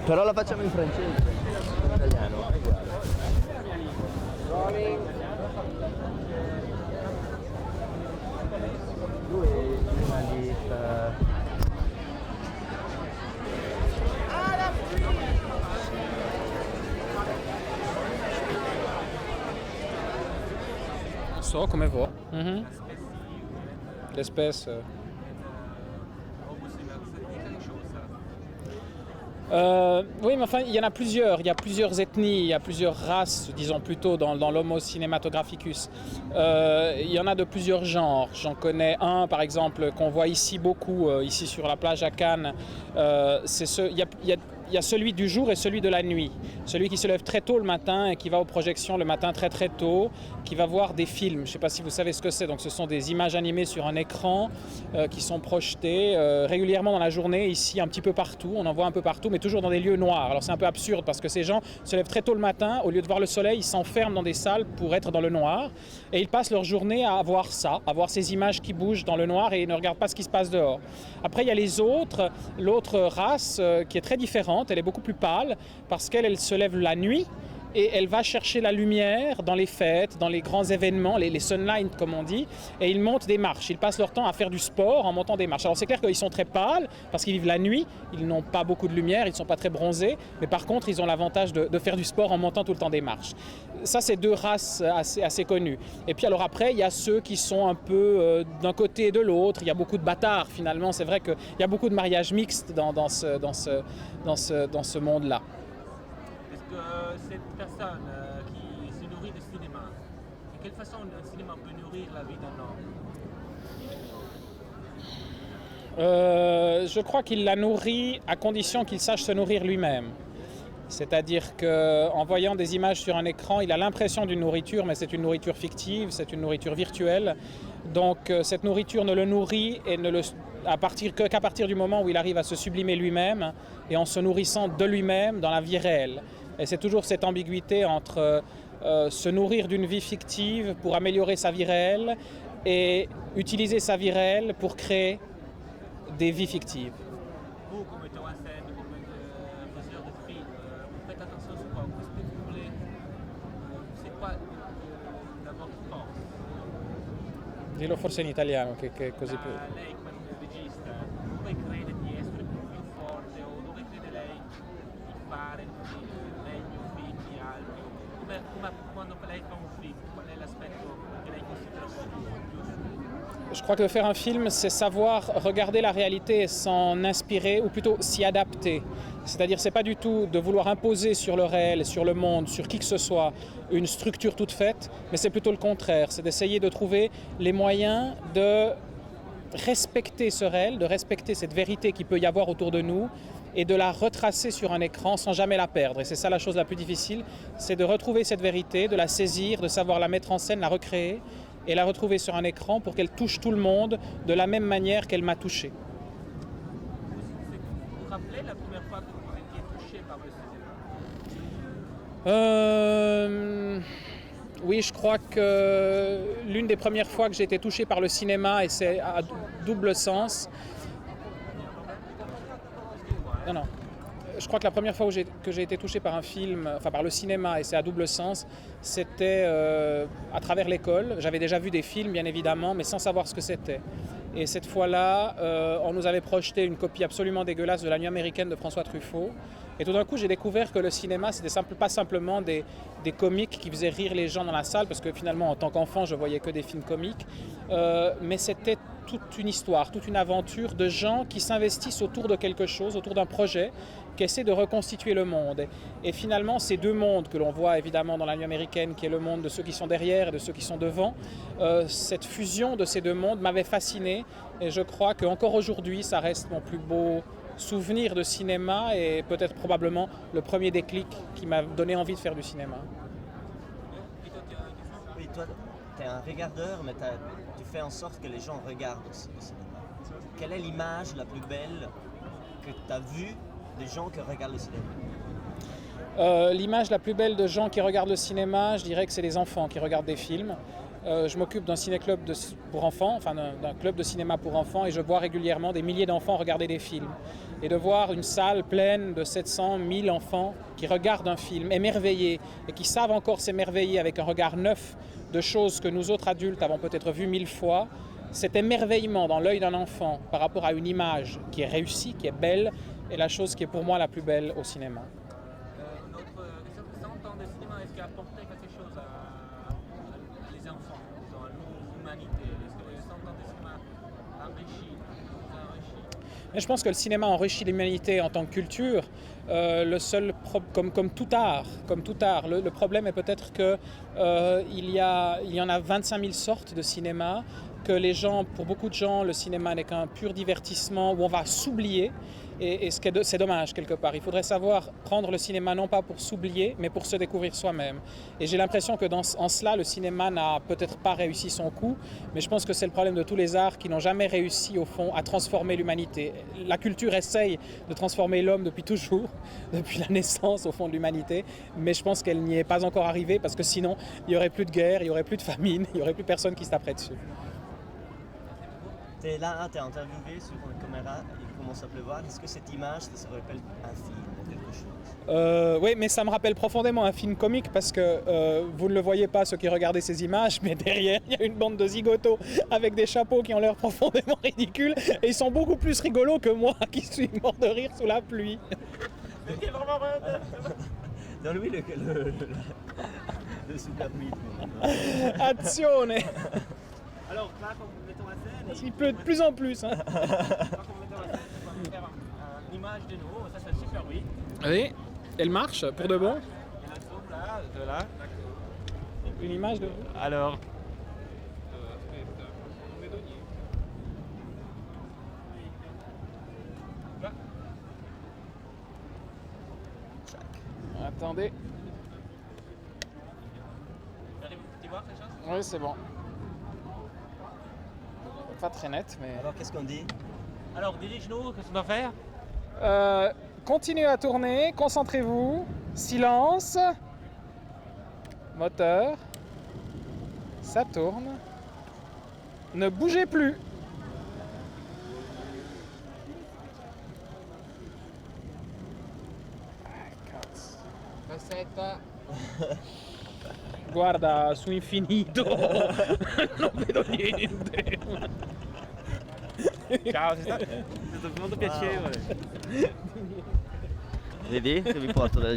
Però la facciamo in francese, in italiano, è uguale. Lui è un giornalista. Non so come va. L'espèce. Oui, mais enfin, il y en a plusieurs. Il y a plusieurs ethnies, il y a plusieurs races, disons plutôt, dans l'Homo cinematographicus. Il y en a de plusieurs genres. J'en connais un, par exemple, qu'on voit ici beaucoup, ici sur la plage à Cannes. Il y a celui du jour et celui de la nuit. Celui qui se lève très tôt le matin et qui va aux projections le matin très très tôt, qui va voir des films. Je ne sais pas si vous savez ce que c'est. Donc, ce sont des images animées sur un écran qui sont projetées régulièrement dans la journée, ici un petit peu partout. On en voit un peu partout, mais toujours dans des lieux noirs. Alors c'est un peu absurde parce que ces gens se lèvent très tôt le matin. Au lieu de voir le soleil, ils s'enferment dans des salles pour être dans le noir. Et ils passent leur journée à voir ça, à voir ces images qui bougent dans le noir et ils ne regardent pas ce qui se passe dehors. Après, il y a les autres. L'autre race qui est très différente. Elle est beaucoup plus pâle parce qu'elle se lève la nuit et elle va chercher la lumière dans les fêtes, dans les grands événements, les sunlight comme on dit, et ils montent des marches. Ils passent leur temps à faire du sport en montant des marches. Alors c'est clair qu'ils sont très pâles parce qu'ils vivent la nuit, ils n'ont pas beaucoup de lumière, ils ne sont pas très bronzés, mais par contre ils ont l'avantage de faire du sport en montant tout le temps des marches. Ça, c'est deux races assez connues. Et puis alors après, il y a ceux qui sont un peu d'un côté et de l'autre. Il y a beaucoup de bâtards finalement. C'est vrai qu'il y a beaucoup de mariages mixtes dans ce monde-là. Est-ce que cette personne qui se nourrit du cinéma, de quelle façon un cinéma peut nourrir la vie d'un homme? Je crois qu'il la nourrit à condition qu'il sache se nourrir lui-même. C'est-à-dire qu'en voyant des images sur un écran, il a l'impression d'une nourriture, mais c'est une nourriture fictive, c'est une nourriture virtuelle. Donc cette nourriture ne le nourrit et qu'à partir du moment où il arrive à se sublimer lui-même et en se nourrissant de lui-même dans la vie réelle. Et c'est toujours cette ambiguïté entre se nourrir d'une vie fictive pour améliorer sa vie réelle et utiliser sa vie réelle pour créer des vies fictives. Vous, comme metteur en scène, comme faiseur de film, vous faites attention sur quoi? Qu'est-ce que vous voulez? C'est quoi la votre force? Dillo forse in italiano che è così più... Lei come regista, dove crede di essere più forte o dove crede lei di fare meglio film di altri? Come quando lei fa un film, qual è l'aspetto che lei considera più suo? Je crois que faire un film, c'est savoir regarder la réalité et s'en inspirer, ou plutôt s'y adapter. C'est-à-dire, c'est pas du tout de vouloir imposer sur le réel, sur le monde, sur qui que ce soit, une structure toute faite, mais c'est plutôt le contraire. C'est d'essayer de trouver les moyens de respecter ce réel, de respecter cette vérité qu'il peut y avoir autour de nous, et de la retracer sur un écran sans jamais la perdre. Et c'est ça la chose la plus difficile, c'est de retrouver cette vérité, de la saisir, de savoir la mettre en scène, la recréer, et la retrouver sur un écran pour qu'elle touche tout le monde de la même manière qu'elle m'a touché. Vous vous rappelez la première fois que vous étiez touché par le cinéma? Oui, je crois que l'une des premières fois que j'ai été touché par le cinéma, et c'est à double sens... Non. Je crois que la première fois que j'ai été touché par un film, enfin par le cinéma, et c'est à double sens, c'était à travers l'école. J'avais déjà vu des films, bien évidemment, mais sans savoir ce que c'était. Et cette fois-là, on nous avait projeté une copie absolument dégueulasse de La Nuit américaine de François Truffaut. Et tout d'un coup, j'ai découvert que le cinéma, c'était pas simplement des comiques qui faisaient rire les gens dans la salle, parce que finalement, en tant qu'enfant, je voyais que des films comiques, mais c'était toute une histoire, toute une aventure de gens qui s'investissent autour de quelque chose, autour d'un projet, qui essaie de reconstituer le monde. Et finalement, ces deux mondes que l'on voit évidemment dans La Nuit américaine, qui est le monde de ceux qui sont derrière et de ceux qui sont devant, cette fusion de ces deux mondes m'avait fasciné, et je crois qu'encore aujourd'hui, ça reste mon plus beau souvenir de cinéma et peut-être probablement le premier déclic qui m'a donné envie de faire du cinéma. Oui, toi, tu es un regardeur, mais tu fais en sorte que les gens regardent aussi le cinéma. Quelle est l'image la plus belle que tu as vue des gens qui regardent le cinéma? L'image la plus belle de gens qui regardent le cinéma, je dirais que c'est les enfants qui regardent des films. Je m'occupe d'un ciné-club pour enfants, enfin d'un club de cinéma pour enfants, et je vois régulièrement des milliers d'enfants regarder des films. Et de voir une salle pleine de 700, 1000 enfants qui regardent un film émerveillés et qui savent encore s'émerveiller avec un regard neuf de choses que nous autres adultes avons peut-être vues 1000 fois, cet émerveillement dans l'œil d'un enfant par rapport à une image qui est réussie, qui est belle, est la chose qui est pour moi la plus belle au cinéma. Une autre question, 100 ans de cinéma, est-ce qu'il a apporté quelque chose à les enfants, disons, à l'humanité? Est-ce que les 100 ans de cinéma enrichit, nous a enrichi? Mais je pense que le cinéma enrichit l'humanité en tant que culture. Comme tout art, le problème est peut-être que il y en a 25 000 sortes de cinéma, que les gens, pour beaucoup de gens, le cinéma n'est qu'un pur divertissement où on va s'oublier. Et c'est dommage quelque part. Il faudrait savoir prendre le cinéma non pas pour s'oublier, mais pour se découvrir soi-même. Et j'ai l'impression que en cela, le cinéma n'a peut-être pas réussi son coup, mais je pense que c'est le problème de tous les arts qui n'ont jamais réussi au fond à transformer l'humanité. La culture essaye de transformer l'homme depuis toujours, depuis la naissance au fond de l'humanité, mais je pense qu'elle n'y est pas encore arrivée parce que sinon, il n'y aurait plus de guerre, il n'y aurait plus de famine, il n'y aurait plus personne qui se taperait dessus. Tu es là, tu es interviewé sur une caméra, il commence à pleuvoir. Est-ce que cette image, ça se rappelle un film ou quelque chose? Oui, mais ça me rappelle profondément un film comique parce que vous ne le voyez pas, ceux qui regardez ces images, mais derrière, il y a une bande de zigotos avec des chapeaux qui ont l'air profondément ridicules et ils sont beaucoup plus rigolos que moi qui suis mort de rire sous la pluie. C'est vraiment vrai. Donne-lui le super mythe. Azione. Alors là, quand vous mettons la scène, Il pleut de plus en plus. Hein. là, quand vous mettons la scène, on va faire une image de nous, ça c'est super oui. Oui, elle marche pour de bon. Et la tombe là, de là. Une image de vous. Alors. Là. Attendez. Tu vois quelque chose? Oui, c'est bon. Pas très net, mais... Alors qu'est-ce qu'on dit? Alors dirige-nous, qu'est-ce qu'on doit faire? Continuez à tourner, concentrez-vous. Silence. Moteur. Ça tourne. Ne bougez plus. Recetta. Guarda, su infinito. Non vedo niente. Ciao, è stato molto piacevole. Vedi che vi porto del